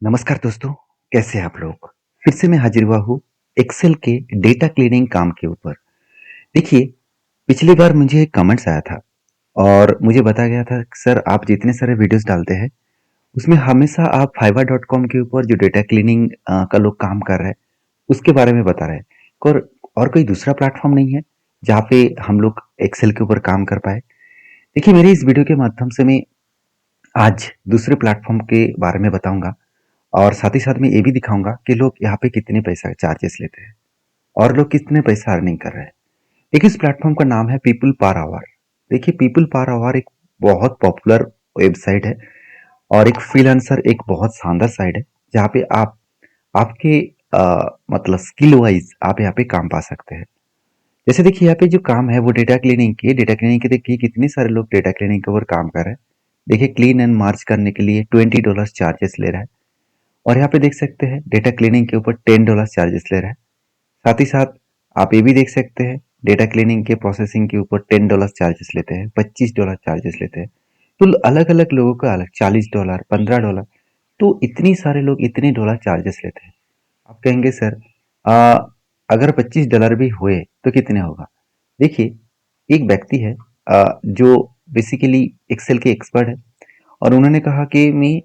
नमस्कार दोस्तों, कैसे हैं आप लोग? फिर से मैं हाजिर हुआ हूँ एक्सेल के डेटा क्लीनिंग काम के ऊपर। देखिए, पिछली बार मुझे एक कमेंट्स आया था और मुझे बताया गया था कि सर आप जितने सारे वीडियोस डालते हैं, उसमें हमेशा आप fiverr.com के ऊपर जो डेटा क्लीनिंग का लोग काम कर रहे हैं, उसके बारे में बता रहे हैं। और कोई दूसरा प्लेटफ़ॉर्म नहीं है, जहाँ पे हम लोग एक्सेल के ऊपर काम कर पाएँ? देखिए, मेरी इस वीडियो के माध्यम से मैं आज दूसरे प्लेटफ़ॉर्म के बारे में बताऊँगा और साथ ही साथ मैं ये भी दिखाऊँगा कि लोग यहाँ पे कितने पैसा चार्जेस लेते हैं और लोग कितने पैसा अर्निंग कर रहे हैं। देखिए इस प्लेटफ़ॉर्म का नाम है पीपल पर आवर। देखिए पीपल पर आवर एक बहुत पॉपुलर वेबसाइट है और एक फ्रीलांसर एक बहुत शानदार साइट है जहाँ पे आप आपके मतलब स्किल वाइज़ आप यहाँ पे काम पा सकते हैं। जैसे देखिए यहाँ पे जो काम है वो डेटा क्लीनिंग के देखिए कितने सारे लोग डेटा क्लीनिंग के ऊपर काम कर रहे हैं। देखिए क्लीन एंड मार्ज करने के लिए $20 चार्जेस ले रहा है और यहाँ पे देख सकते हैं डेटा क्लीनिंग के ऊपर $10 चार्जेस ले रहा है। साथ ही साथ आप ये भी देख सकते हैं डेटा क्लीनिंग के प्रोसेसिंग के ऊपर $10 चार्जेस लेते हैं, $25 चार्जेस लेते हैं। तो अलग अलग लोगों का अलग $40, $15। तो इतनी सारे लोग इतने डॉलर चार्जेस लेते हैं। आप कहेंगे सर आ, अगर $25 भी हुए तो कितने होगा? देखिए एक व्यक्ति है जो बेसिकली एक्सेल के एक्सपर्ट है और उन्होंने कहा कि मैं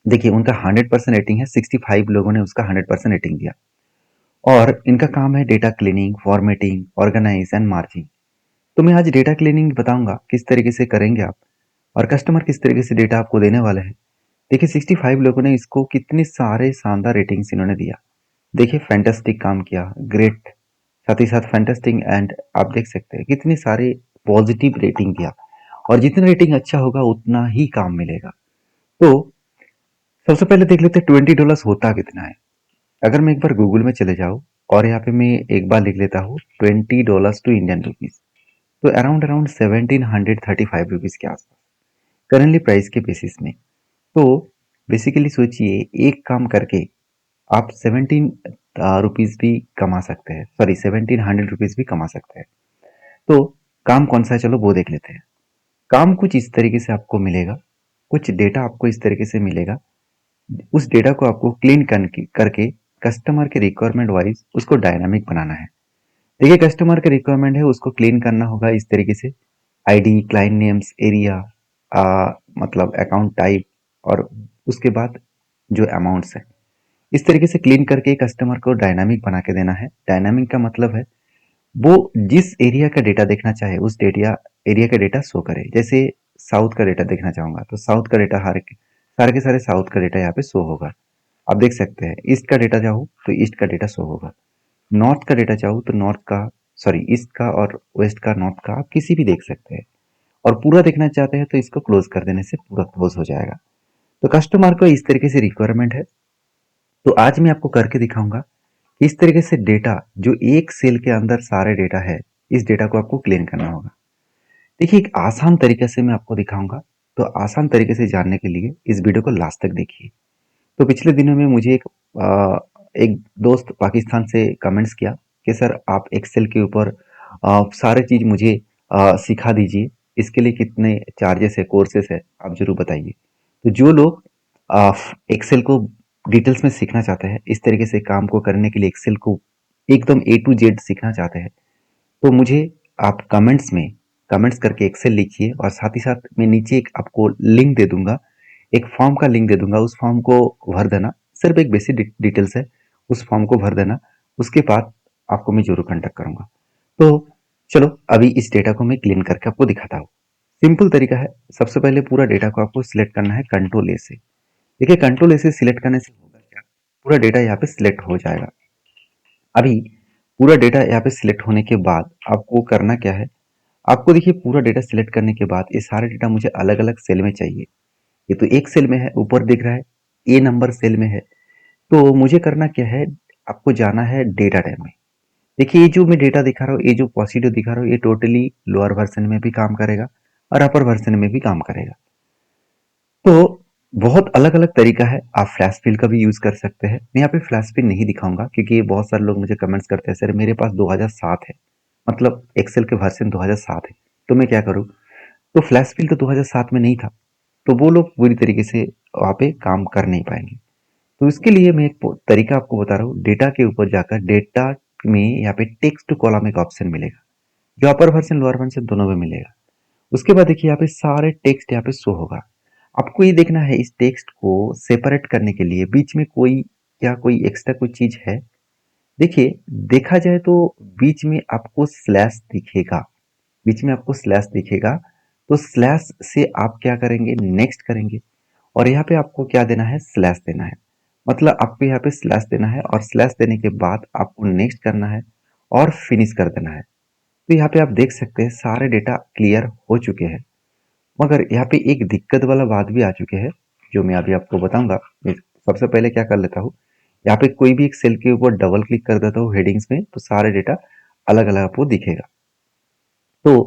देखिए उनका 100% रेटिंग है, 65 लोगों ने उसका 100% रेटिंग दिया और इनका काम है data cleaning, formatting, organize and merging. तो मैं आज डेटा क्लीनिंग बताऊंगा किस तरीके से करेंगे आप और कस्टमर किस तरीके से डेटा आपको देने वाले हैं। देखिए 65 लोगों ने इसको कितने सारे शानदार रेटिंग्स इन्होंने दिया। देखिए फैंटास्टिक काम किया, ग्रेट, साथ ही साथ फैंटास्टिक एंड आप देख सकते हैं कितने सारे पॉजिटिव रेटिंग दिया और जितना रेटिंग अच्छा होगा उतना ही काम मिलेगा। तो सबसे पहले देख लेते हैं $20 होता कितना है। अगर मैं एक बार गूगल में चले जाऊँ और यहाँ पे मैं एक बार लिख लेता हूँ $20 टू इंडियन रुपीज, तो अराउंड अराउंड 1735 रुपीज के आसपास करेंटली प्राइस के बेसिस में। तो बेसिकली सोचिए एक काम करके आप 17 रुपीज भी कमा सकते हैं, सॉरी 1700 रुपीज भी कमा सकते हैं। तो काम कौन सा है चलो वो देख लेते हैं। काम कुछ इस तरीके से आपको मिलेगा, कुछ डेटा आपको इस तरीके से मिलेगा। उस डेटा को आपको क्लीन करके कस्टमर के रिक्वायरमेंट वाइज उसको डायनामिक बनाना है। देखिए कस्टमर के रिक्वायरमेंट है उसको क्लीन करना होगा इस तरीके से आईडी, क्लाइंट नेम्स, एरिया, मतलब अकाउंट टाइप और उसके बाद जो अमाउंट्स है इस तरीके से क्लीन करके कस्टमर को डायनामिक बना के देना है। डायनामिक का मतलब है वो जिस एरिया का डेटा देखना चाहे उस डेटा एरिया का डेटा शो करे। जैसे साउथ का डेटा देखना चाहूंगा तो साउथ का डेटा हर सारे के सारे साउथ का डेटा यहाँ पे शो होगा। आप देख सकते हैं ईस्ट का डेटा चाहूँ तो ईस्ट का डेटा शो होगा। नॉर्थ का डेटा चाहूँ तो नॉर्थ का, सॉरी ईस्ट का और वेस्ट का, नॉर्थ का आप किसी भी देख सकते हैं। और पूरा देखना चाहते हैं तो इसको क्लोज कर देने से पूरा क्लोज हो जाएगा। तो कस्टमर को इस तरीके से रिक्वायरमेंट है। तो आज मैं आपको करके दिखाऊंगा कि इस तरीके से डेटा जो एक सेल के अंदर सारे डेटा है इस डेटा को आपको क्लीन करना होगा। देखिए एक आसान तरीके से मैं आपको दिखाऊंगा। तो आसान तरीके से जानने के लिए इस वीडियो को लास्ट तक देखिए। तो पिछले दिनों में मुझे एक दोस्त पाकिस्तान से कमेंट्स किया कि सर आप एक्सेल के ऊपर सारे चीज़ मुझे सिखा दीजिए, इसके लिए कितने चार्जेस है, कोर्सेस है, आप जरूर बताइए। तो जो लोग एक्सेल को डिटेल्स में सीखना चाहते हैं, इस तरीके से काम को करने के लिए एक्सेल को एकदम ए टू जेड सीखना चाहते हैं, तो मुझे आप कमेंट्स करके एक्सेल लिखिए और साथ ही साथ मैं नीचे एक आपको लिंक दे दूंगा, एक फॉर्म का लिंक दे दूंगा। उस फॉर्म को भर देना, सिर्फ एक बेसिक डिटेल्स है, उस फॉर्म को भर देना। उसके बाद आपको मैं जरूर कांटेक्ट करूंगा। तो चलो अभी इस डेटा को मैं क्लीन करके आपको दिखाता हूँ। सिंपल तरीका है, सबसे पहले पूरा डेटा को आपको सिलेक्ट करना है कंट्रोल ए से। देखिए कंट्रोल ए से सिलेक्ट करने से होगा क्या, पूरा डेटा यहाँ पे सिलेक्ट हो जाएगा। अभी पूरा डेटा यहाँ पे सिलेक्ट होने के बाद आपको करना क्या है, आपको देखिए पूरा डेटा सिलेक्ट करने के बाद ये सारे डेटा मुझे अलग अलग सेल में चाहिए। ये तो एक सेल में है, ऊपर दिख रहा है ए नंबर सेल में है। तो मुझे करना क्या है, आपको जाना है डेटा टैब में। देखिए ये जो मैं डेटा दिखा रहा हूँ, ये जो प्रोसीड्यूर दिखा रहा हूँ, ये टोटली लोअर वर्जन में भी काम करेगा और अपर वर्जन में भी काम करेगा। तो बहुत अलग अलग तरीका है, आप फ्लैश फिल का भी यूज कर सकते हैं। मैं यहाँ पे फ्लैश फिल नहीं दिखाऊंगा क्योंकि बहुत सारे लोग मुझे कमेंट्स करते हैं सर मेरे पास 2007 है, मतलब एक्सेल के वर्जन 2007 है, तो मैं क्या करूँ। तो फ्लैश फिल तो 2007 में नहीं था, तो वो लोग पूरी तरीके से वहाँ पे काम कर नहीं पाएंगे। तो इसके लिए मैं एक तरीका आपको बता रहा हूँ। डेटा के ऊपर जाकर डेटा में यहाँ पे टेक्स्ट टू कॉलम एक ऑप्शन मिलेगा, जो अपर वर्जन लोअर वर्जन दोनों में मिलेगा। उसके बाद देखिए यहाँ पे सारे टेक्स्ट यहाँ पे शो होगा। आपको ये देखना है इस टेक्स्ट को सेपरेट करने के लिए बीच में कोई एक्स्ट्रा कोई चीज है। देखिए, देखा जाए तो बीच में आपको स्लैश दिखेगा, बीच में आपको स्लैश दिखेगा। तो स्लैश से आप क्या करेंगे, नेक्स्ट करेंगे, और यहाँ पे आपको क्या देना है, स्लैश देना है। मतलब आपको यहाँ पे स्लैश देना है और स्लैश देने के बाद आपको नेक्स्ट करना है और फिनिश कर देना है। तो यहाँ पे आप देख सकते हैं सारे डेटा क्लियर हो चुके हैं। मगर यहाँ पे एक दिक्कत वाला बात भी आ चुके हैं, जो मैं अभी आपको बताऊंगा। मैं सबसे पहले क्या कर लेता हूँ, यहाँ पे कोई भी एक सेल के ऊपर डबल क्लिक कर देता हूँ हेडिंग्स में, तो सारे डेटा अलग अलग आपको दिखेगा। तो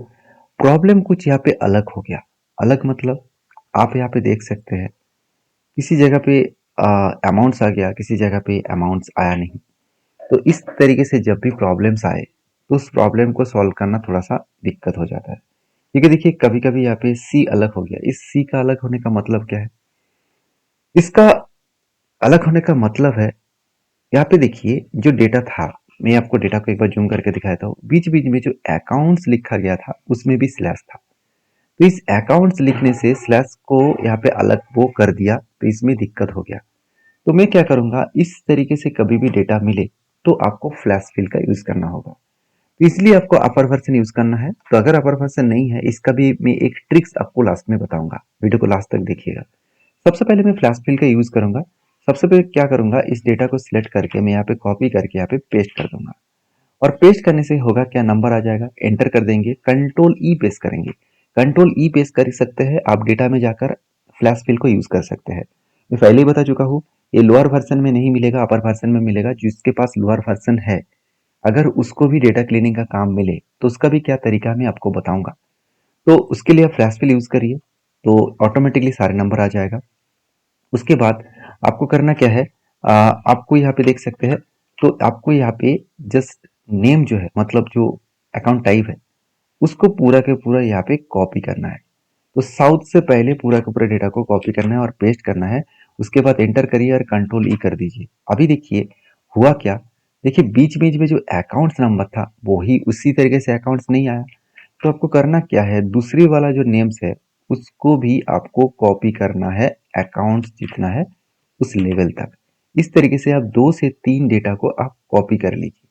प्रॉब्लम कुछ यहाँ पे अलग हो गया। अलग मतलब आप यहाँ पे देख सकते हैं किसी जगह पे अमाउंट्स आ गया, किसी जगह पे अमाउंट्स आया नहीं। तो इस तरीके से जब भी प्रॉब्लम्स आए तो उस प्रॉब्लम को सॉल्व करना थोड़ा सा दिक्कत हो जाता है। क्योंकि देखिए कभी कभी यहाँ पे सी अलग हो गया। इस सी का अलग होने का मतलब क्या है, इसका अलग होने का मतलब है, यहाँ पे देखिए जो डेटा था, मैं आपको डेटा को एक बार जूम करके दिखाता हूँ। बीच बीच में जो अकाउंट्स लिखा गया था उसमें भी स्लैश था। तो इस अकाउंट्स लिखने से स्लैश को यहाँ पे अलग वो कर दिया, तो इसमें दिक्कत हो गया। तो मैं क्या करूंगा, इस तरीके से कभी भी डेटा मिले तो आपको फ्लैश फिल का यूज करना होगा। तो इसलिए आपको अपर वर्जन यूज करना है। तो अगर अपर वर्जन नहीं है, इसका भी मैं एक ट्रिक्स आपको लास्ट में बताऊंगा, वीडियो को लास्ट तक देखिएगा। सबसे पहले मैं फ्लैश फिल का यूज करूंगा। सबसे पहले क्या करूंगा, इस डेटा को सिलेक्ट करके मैं यहाँ पे कॉपी करके यहाँ पे पेस्ट कर दूंगा। और पेस्ट करने से होगा क्या, नंबर आ जाएगा, एंटर कर देंगे, कंट्रोल ई पेस्ट करेंगे। कंट्रोल ई पेस्ट कर सकते हैं आप, डेटा में जाकर फ्लैश फिल को यूज कर सकते हैं। मैं पहले ही बता चुका हूँ, ये लोअर वर्जन में नहीं मिलेगा, अपर वर्जन में मिलेगा। जिसके पास लोअर वर्जन है, अगर उसको भी डेटा क्लीनिंग का काम मिले तो उसका भी क्या तरीका मैं आपको बताऊंगा। तो उसके लिए आप फ्लैश फिल यूज करिए, तो ऑटोमेटिकली सारे नंबर आ जाएगा। उसके बाद आपको करना क्या है, आपको यहाँ पे देख सकते हैं, तो आपको यहाँ पे जस्ट नेम जो है, मतलब जो अकाउंट टाइप है, उसको पूरा के पूरा यहाँ पे कॉपी करना है। तो साउथ से पहले पूरा का पूरा डेटा को कॉपी करना है और पेस्ट करना है। उसके बाद एंटर करिए और कंट्रोल ई कर दीजिए। अभी देखिए हुआ क्या, देखिए बीच बीच में जो अकाउंट्स नंबर था वो ही उसी तरीके से अकाउंट्स नहीं आया। तो आपको करना क्या है, दूसरी वाला जो नेम्स है उसको भी आपको कॉपी करना है, अकाउंट्स जितना है उस लेवल तक। इस तरीके से आप 2 से 3 डेटा को आप कॉपी कर लीजिए।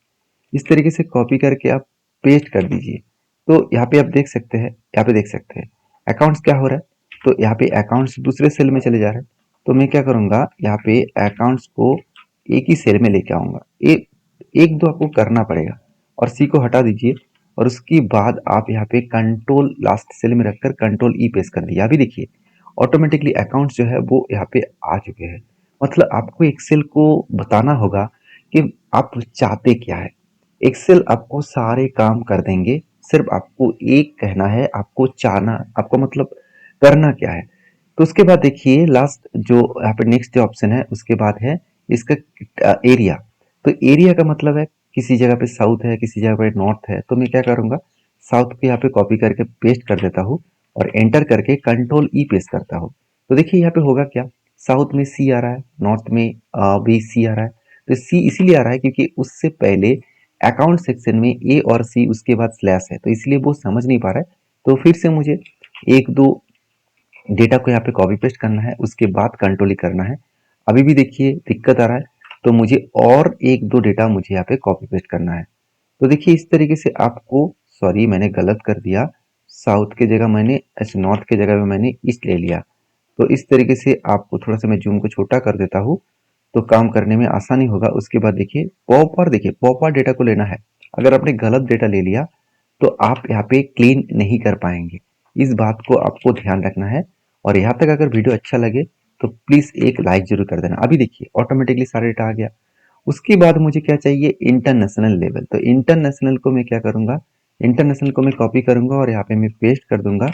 इस तरीके से कॉपी करके आप पेस्ट कर दीजिए। तो यहाँ पे आप देख सकते हैं, यहाँ पे देख सकते हैं अकाउंट्स क्या हो रहा है। तो यहाँ पे अकाउंट्स दूसरे सेल में चले जा रहे हैं। तो मैं क्या करूंगा, यहाँ पे अकाउंट्स को एक ही सेल में लेके आऊंगा। एक दो आपको करना पड़ेगा, और सी को हटा दीजिए। और उसके बाद आप यहाँ पे कंट्रोल लास्ट सेल में रखकर कंट्रोल ई पेस्ट कर दिया। अभी देखिए ऑटोमेटिकली अकाउंट्स जो है वो यहाँ पे आ चुके हैं। मतलब आपको एक्सेल को बताना होगा कि आप चाहते क्या है। एक्सेल आपको सारे काम कर देंगे, सिर्फ आपको एक कहना है, आपको चाहना, आपको मतलब करना क्या है। तो उसके बाद देखिए लास्ट जो यहाँ पे नेक्स्ट जो ऑप्शन है उसके बाद है इसका एरिया। तो एरिया का मतलब है किसी जगह पे साउथ है, किसी जगह पे नॉर्थ है। तो मैं क्या करूंगा, साउथ को यहाँ पे कॉपी करके पेस्ट कर देता हूँ और एंटर करके कंट्रोल ई पेस्ट करता हूँ। तो देखिए यहाँ पे होगा क्या, साउथ में सी आ रहा है, नॉर्थ में भी सी आ रहा है। तो सी इसीलिए आ रहा है क्योंकि उससे पहले अकाउंट सेक्शन में ए और सी उसके बाद स्लैश है, तो इसलिए वो समझ नहीं पा रहा है। तो फिर से मुझे एक दो डेटा को यहाँ पे कॉपी पेस्ट करना है, उसके बाद कंट्रोल ही करना है। अभी भी देखिए दिक्कत आ रहा है, तो मुझे और एक दो डेटा मुझे यहाँ पे कॉपी पेस्ट करना है। तो देखिए इस तरीके से आपको, सॉरी मैंने गलत कर दिया, साउथ के जगह मैंने, अच्छा नॉर्थ के जगह में मैंने ईस्ट ले लिया। तो इस तरीके से आपको थोड़ा सा मैं जूम को छोटा कर देता हूँ, तो काम करने में आसानी होगा। उसके बाद देखिए प्रॉपर, देखिए प्रॉपर डेटा को लेना है। अगर आपने गलत डेटा ले लिया तो आप यहाँ पे क्लीन नहीं कर पाएंगे। इस बात को आपको ध्यान रखना है। और यहाँ तक अगर वीडियो अच्छा लगे तो प्लीज एक लाइक जरूर कर देना। अभी देखिए ऑटोमेटिकली सारा डेटा आ गया। उसके बाद मुझे क्या चाहिए, इंटरनेशनल लेवल। तो इंटरनेशनल को मैं क्या करूंगा, इंटरनेशनल को मैं कॉपी करूंगा और यहाँ पे मैं पेस्ट कर दूंगा।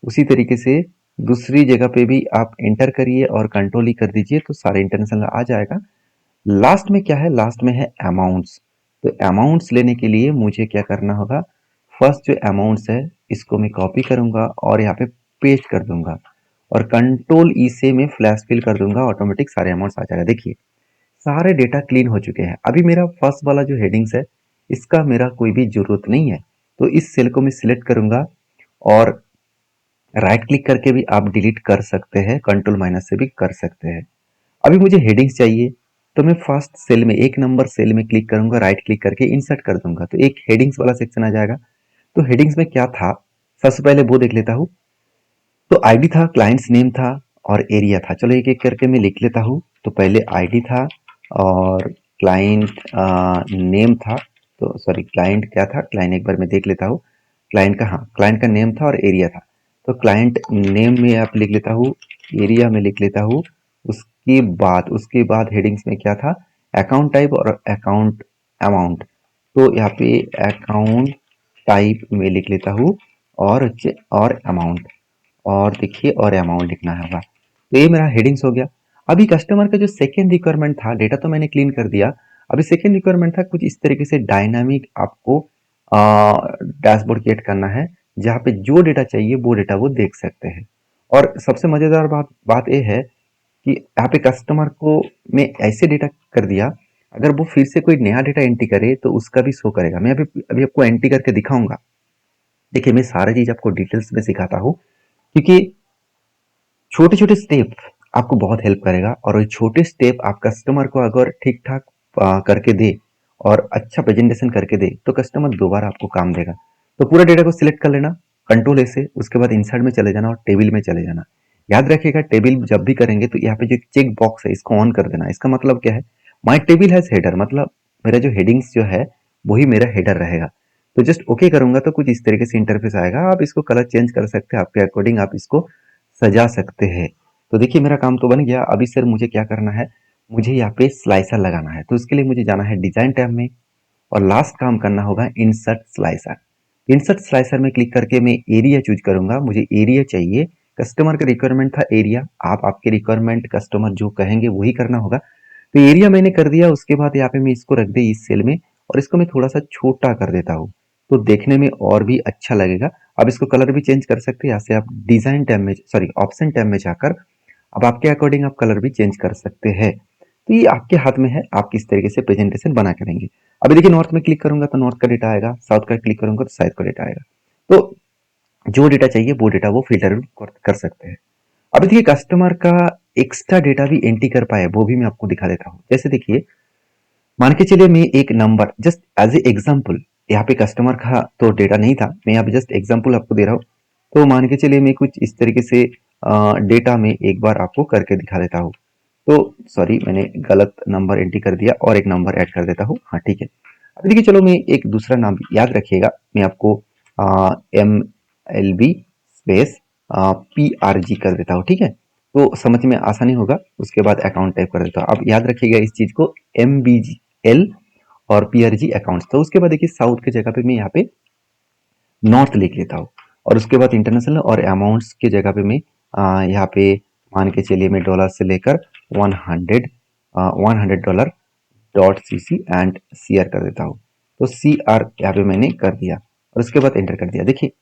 उसी तरीके से दूसरी जगह पे भी आप एंटर करिए और कंट्रोल ही कर दीजिए, तो सारे इंटरनेशनल आ जाएगा। लास्ट में क्या है, लास्ट में है अमाउंट्स। तो अमाउंट्स लेने के लिए मुझे क्या करना होगा, फर्स्ट जो अमाउंट्स है इसको मैं कॉपी करूंगा और यहाँ पे पेस्ट कर दूंगा, और कंट्रोल ई से मैं फ्लैश फिल कर दूंगा, ऑटोमेटिक सारे अमाउंट्स आ जाएगा। देखिए सारे डेटा क्लीन हो चुके हैं। अभी मेरा फर्स्ट वाला जो हेडिंग्स है इसका मेरा कोई भी जरूरत नहीं है। तो इस सेल को मैं सिलेक्ट करूंगा और राइट क्लिक करके भी आप डिलीट कर सकते हैं, कंट्रोल माइनस से भी कर सकते हैं। अभी मुझे हेडिंग्स चाहिए तो मैं फर्स्ट सेल में 1 नंबर सेल में क्लिक करूंगा, राइट क्लिक करके इंसर्ट कर दूंगा तो एक हेडिंग्स वाला सेक्शन आ जाएगा। तो हेडिंग्स में क्या था सबसे पहले वो देख लेता हूँ। तो आईडी था, क्लाइंट्स नेम था और एरिया था। चलो एक एक करके मैं लिख लेता हूँ। तो पहले आईडी था और क्लाइंट नेम था। तो सॉरी क्लाइंट क्या था, क्लाइंट एक बार मैं देख लेता हूँ। क्लाइंट का, हाँ क्लाइंट का नेम था और एरिया था। तो क्लाइंट नेम में आप लिख लेता हूँ, एरिया में लिख लेता हूँ। उसके बाद हेडिंग्स में क्या था, अकाउंट टाइप और अकाउंट अमाउंट। तो यहाँ पे अकाउंट टाइप में लिख लेता हूँ और अमाउंट, और देखिए और अमाउंट लिखना होगा। तो ये मेरा हेडिंग्स हो गया। अभी कस्टमर का जो सेकेंड रिक्वायरमेंट था, डेटा तो मैंने क्लीन कर दिया। अभी सेकेंड रिक्वायरमेंट था कुछ इस तरीके से डायनामिक आपको डैशबोर्ड क्रिएट करना है, जहाँ पे जो डेटा चाहिए वो डेटा वो देख सकते हैं। और सबसे मजेदार बात बात यह है कि यहाँ पे कस्टमर को मैं ऐसे डेटा कर दिया, अगर वो फिर से कोई नया डेटा एंट्री करे तो उसका भी शो करेगा। मैं अभी अभी आपको एंट्री करके दिखाऊंगा। देखिए मैं सारा चीज आपको डिटेल्स में सिखाता हूँ, क्योंकि छोटे छोटे स्टेप आपको बहुत हेल्प करेगा। और वो छोटे स्टेप आप कस्टमर को अगर ठीक ठाक करके दे और अच्छा प्रेजेंटेशन करके दे तो कस्टमर दोबारा आपको काम देगा। तो पूरा डेटा को सिलेक्ट कर लेना कंट्रोल ए से, उसके बाद इंसर्ट में चले जाना और टेबल में चले जाना। याद रखिएगा टेबल जब भी करेंगे तो यहाँ पे जो चेक बॉक्स है इसको ऑन कर देना। इसका मतलब क्या है, माई टेबल हैज हेडर, मतलब मेरा जो हेडिंग्स जो है वही मेरा हेडर रहेगा। तो जस्ट ओके करूंगा तो कुछ इस तरीके से इंटरफेस आएगा। आप इसको कलर चेंज कर सकते हैं, आपके अकॉर्डिंग आप इसको सजा सकते हैं। तो देखिए मेरा काम तो बन गया। अभी सर मुझे क्या करना है, मुझे यहाँ पे स्लाइसर लगाना है। तो उसके लिए मुझे जाना है डिजाइन टैब में और लास्ट काम करना होगा इंसर्ट स्लाइसर। इंसर्ट स्लाइसर में क्लिक करके मैं एरिया चूज करूंगा। मुझे एरिया चाहिए, कस्टमर का रिक्वायरमेंट था एरिया। आप आपके रिक्वायरमेंट कस्टमर जो कहेंगे वही करना होगा। तो एरिया मैंने कर दिया। उसके बाद यहाँ पे मैं इसको रख दे इस सेल में और इसको मैं थोड़ा सा छोटा कर देता हूँ तो देखने में और भी अच्छा लगेगा। अब इसको कलर भी चेंज कर सकते हैं। यहाँ से आप डिजाइन टैब में, सॉरी ऑप्शन टैब में जाकर अब आपके अकॉर्डिंग आप कलर भी चेंज कर सकते हैं। तो ये आपके हाथ में है, आप किस तरीके से प्रेजेंटेशन बना करेंगे। अभी देखिए नॉर्थ में क्लिक करूंगा तो नॉर्थ का डेटा आएगा, साउथ का क्लिक करूंगा तो साउथ का डेटा आएगा। तो जो डेटा चाहिए वो डेटा वो फिल्टर कर सकते हैं। अभी देखिए कस्टमर का एक्स्ट्रा डेटा भी एंट्री कर पाए वो भी मैं आपको दिखा देता हूँ। जैसे देखिए मान के चलिए मैं एक number just as a example, यहाँ पे कस्टमर का तो डेटा नहीं था, मैं यहाँ पे जस्ट एग्जाम्पल आपको दे रहा हूँ। तो मान के चलिए मैं कुछ इस तरीके से डेटा में एक बार आपको करके दिखा देता हूँ। तो सॉरी मैंने गलत नंबर एंट्री कर दिया और एक नंबर ऐड कर देता हूँ। हाँ ठीक है। अभी देखिए चलो मैं एक दूसरा नाम याद रखिएगा, मैं आपको MLB स्पेस PRG कर देता हूँ, ठीक है। तो समझ में आसानी होगा। उसके बाद अकाउंट टाइप कर देता हूँ। अब याद रखिएगा इस चीज को, MBGL और PRG अकाउंट्स। तो उसके बाद देखिए साउथ की जगह पे मैं यहाँ पे नॉर्थ लिख लेता हूँ और उसके बाद इंटरनेशनल और अमाउंट्स की जगह पे मैं यहाँ पे मान के चलिए मैं डॉलर से लेकर 100 डॉट CC एंड CR कर देता हूँ। तो CR यहाँ पे मैंने कर दिया और उसके बाद एंटर कर दिया। देखिए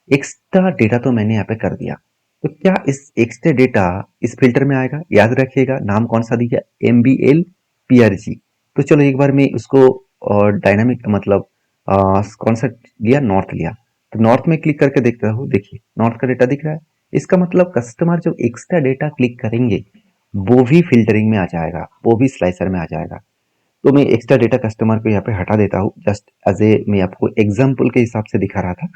एक्स्ट्रा डेटा तो मैंने यहाँ पे कर दिया। तो क्या इस एक्स्ट्रा डेटा इस फिल्टर में आएगा? याद रखिएगा नाम कौन सा दिया, MBL PRG। तो चलो एक बार मैं उसको डायनामिक मतलब कौन सा लिया, नॉर्थ लिया। तो नॉर्थ में क्लिक करके देखता हूँ, देखिए नॉर्थ का डेटा दिख रहा है। इसका मतलब कस्टमर जो एक्स्ट्रा डेटा क्लिक करेंगे वो भी फिल्टरिंग में आ जाएगा, वो भी स्लाइसर में आ जाएगा। तो मैं एक्स्ट्रा डेटा कस्टमर को यहाँ पे हटा देता हूँ। जस्ट एज ए मैं आपको एग्जाम्पल के हिसाब से दिखा रहा था।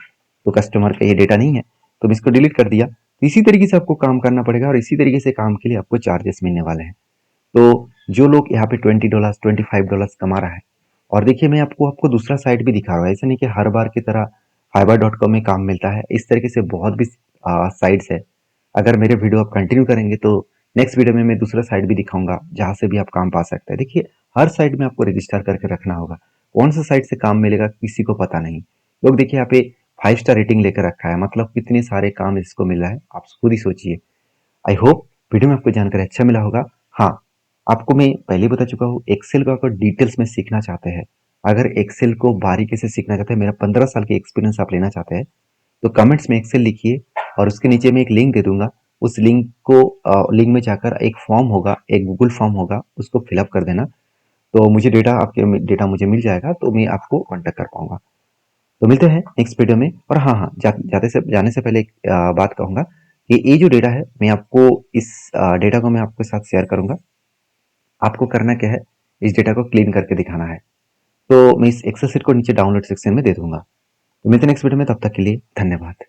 तो कस्टमर का ये डेटा नहीं है तो मैं इसको डिलीट कर दिया। तो इसी तरीके से आपको काम करना पड़ेगा और इसी तरीके से काम के लिए आपको चार्जेस मिलने वाले हैं। तो जो लोग यहाँ पे $20 $25 कमा रहा है, और देखिए मैं आपको आपको दूसरा साइट भी दिखा रहा हूँ। ऐसा नहीं कि हर बार की तरह fiverr.com में काम मिलता है। इस तरीके से बहुत भी साइट्स है। अगर मेरे वीडियो आप कंटिन्यू करेंगे तो नेक्स्ट वीडियो में मैं दूसरा साइट भी दिखाऊंगा जहाँ से भी आप काम पा सकते हैं। देखिए हर साइट में आपको रजिस्टर करके रखना होगा। कौन सा साइट से काम मिलेगा किसी को पता नहीं। लोग देखिए यहाँ पे 5 स्टार रेटिंग लेकर रखा है, मतलब कितने सारे काम इसको मिल रहा है, आप खुद ही सोचिए। आई होप वीडियो में आपको जानकर अच्छा मिला होगा। हाँ, आपको मैं पहले बता चुका हूँ, एक्सेल को अगर डिटेल्स में सीखना चाहते हैं, अगर एक्सेल को बारीकी से सीखना चाहते हैं, मेरा 15 साल की एक्सपीरियंस आप लेना चाहते हैं, तो कमेंट्स में एक्सेल लिखिए और उसके नीचे मैं एक लिंक दे दूंगा। उस लिंक में जाकर एक फॉर्म होगा, एक गूगल फॉर्म होगा, उसको फिलअप कर देना। तो मुझे डेटा मुझे मिल जाएगा तो मैं आपको कॉन्टैक्ट कर पाऊँगा। तो मिलते हैं नेक्स्ट वीडियो में। और हाँ, जाने से पहले एक बात कहूँगा कि ये जो डेटा है मैं आपको इस डेटा को मैं आपके साथ शेयर करूँगा। आपको करना क्या है, इस डेटा को क्लीन करके दिखाना है। तो मैं इस एक्सेल शीट को नीचे डाउनलोड सेक्शन में दे दूँगा। तो मिलते हैं नेक्स्ट वीडियो में, तब तक के लिए धन्यवाद।